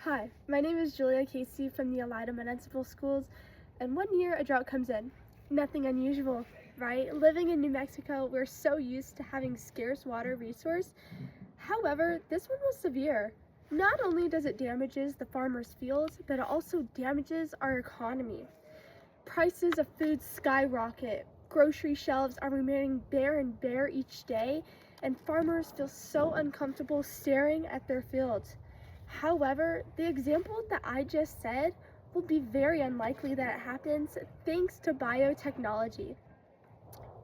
Hi, my name is Julia Casey from the Elida Municipal Schools, and one year a drought comes in. Nothing unusual, right? Living in New Mexico, we're so used to having scarce water resource. However, this one was severe. Not only does it damages the farmers' fields, but it also damages our economy. Prices of food skyrocket. Grocery shelves are remaining bare and bare each day, and farmers feel so uncomfortable staring at their fields. However, the example that I just said will be very unlikely that it happens thanks to biotechnology.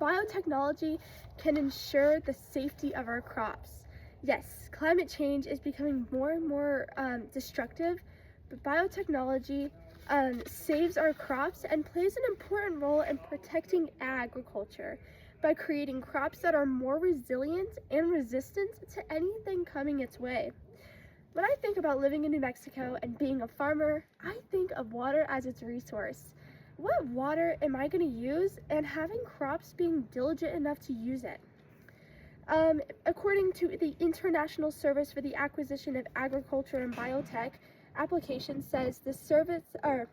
Biotechnology can ensure the safety of our crops. Yes, climate change is becoming more and more destructive, but biotechnology saves our crops and plays an important role in protecting agriculture by creating crops that are more resilient and resistant to anything coming its way. When I think about living in New Mexico and being a farmer, I think of water as its resource. What water am I going to use, and having crops being diligent enough to use it? According to the International Service for the Acquisition of Agriculture and Biotech, application says the service are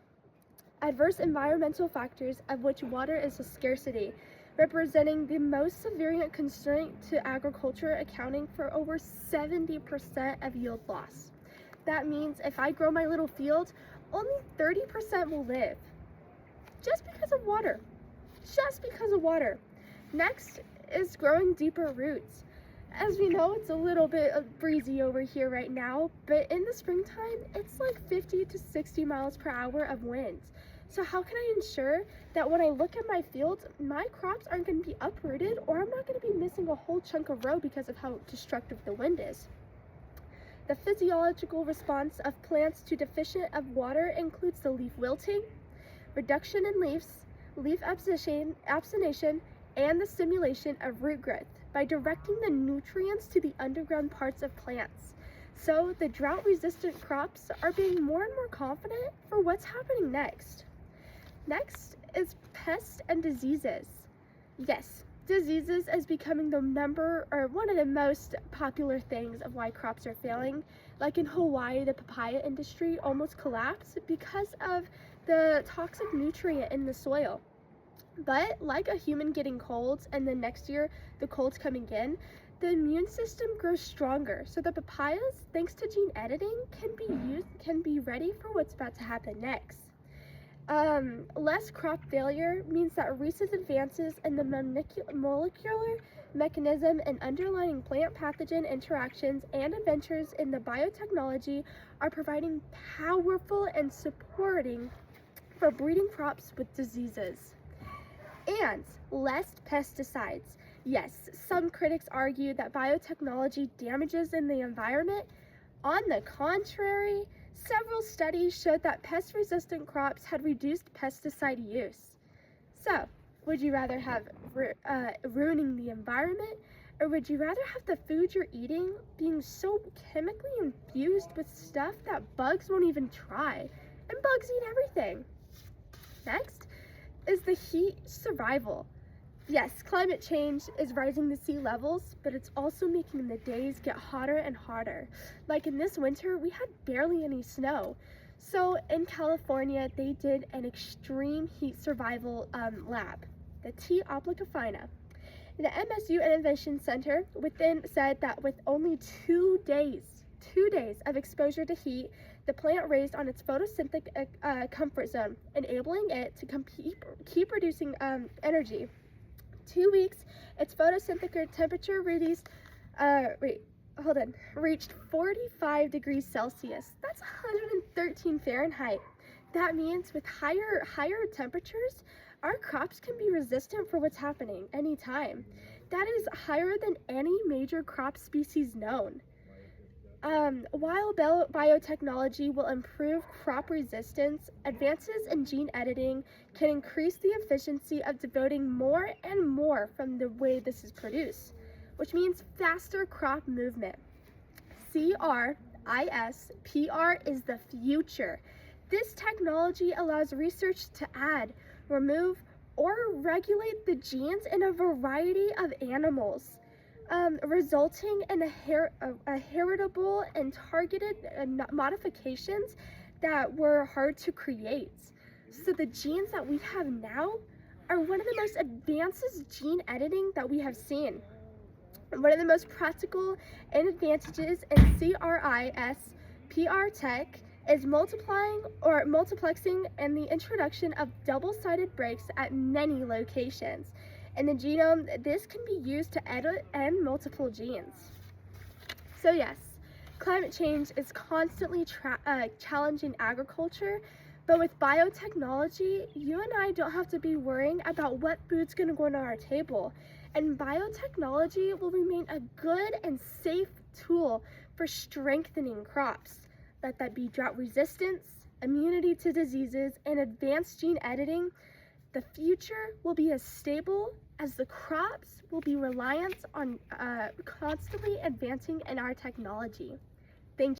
adverse environmental factors of which water is a scarcity, representing the most severe constraint to agriculture, accounting for over 70% of yield loss. That means if I grow my little field, only 30% will live. Just because of water. Just because of water. Next is growing deeper roots. As we know, it's a little bit breezy over here right now, but in the springtime, it's like 50 to 60 miles per hour of wind. So how can I ensure that when I look at my fields, my crops aren't going to be uprooted, or I'm not going to be missing a whole chunk of row because of how destructive the wind is? The physiological response of plants to deficient of water includes the leaf wilting, reduction in leaves, leaf abstination, and the stimulation of root growth by directing the nutrients to the underground parts of plants. So the drought-resistant crops are being more and more confident for what's happening next. Next is pests and diseases. Yes, diseases is becoming the one of the most popular things of why crops are failing. Like in Hawaii, the papaya industry almost collapsed because of the toxic nutrient in the soil. But like a human getting colds and then next year the colds coming in, the immune system grows stronger. So the papayas, thanks to gene editing, can be ready for what's about to happen next. Less crop failure means that recent advances in the molecular mechanism and underlying plant pathogen interactions and adventures in the biotechnology are providing powerful and supporting for breeding crops with diseases. And less pesticides. Yes, some critics argue that biotechnology damages in the environment. On the contrary, several studies showed that pest-resistant crops had reduced pesticide use. So, would you rather have ruining the environment, or would you rather have the food you're eating being so chemically infused with stuff that bugs won't even try? And bugs eat everything. Next is the heat survival. Yes, climate change is rising the sea levels, but it's also making the days get hotter and hotter. Like in this winter, we had barely any snow. So in California, they did an extreme heat survival lab, the T. obligafina. The MSU Innovation Center said that with only 2 days of exposure to heat, the plant raised on its photosynthetic comfort zone, enabling it to keep producing energy. 2 weeks, its photosynthetic temperature reached 45 degrees Celsius. That's 113 Fahrenheit. That means with higher temperatures, our crops can be resistant for what's happening anytime. That is higher than any major crop species known. While biotechnology will improve crop resistance, advances in gene editing can increase the efficiency of devoting more and more from the way this is produced, which means faster crop movement. CRISPR is the future. This technology allows research to add, remove, or regulate the genes in a variety of animals. resulting in a heritable and targeted modifications that were hard to create. So the genes that we have now are one of the most advanced gene editing that we have seen. One of the most practical and advantages in CRISPR tech is multiplexing and the introduction of double-sided breaks at many locations. In the genome, this can be used to edit and multiple genes. So yes, climate change is constantly challenging agriculture, but with biotechnology, you and I don't have to be worrying about what food's going to go on our table. And biotechnology will remain a good and safe tool for strengthening crops. Let that be drought resistance, immunity to diseases, and advanced gene editing. The future will be as stable as the crops will be reliant on constantly advancing in our technology.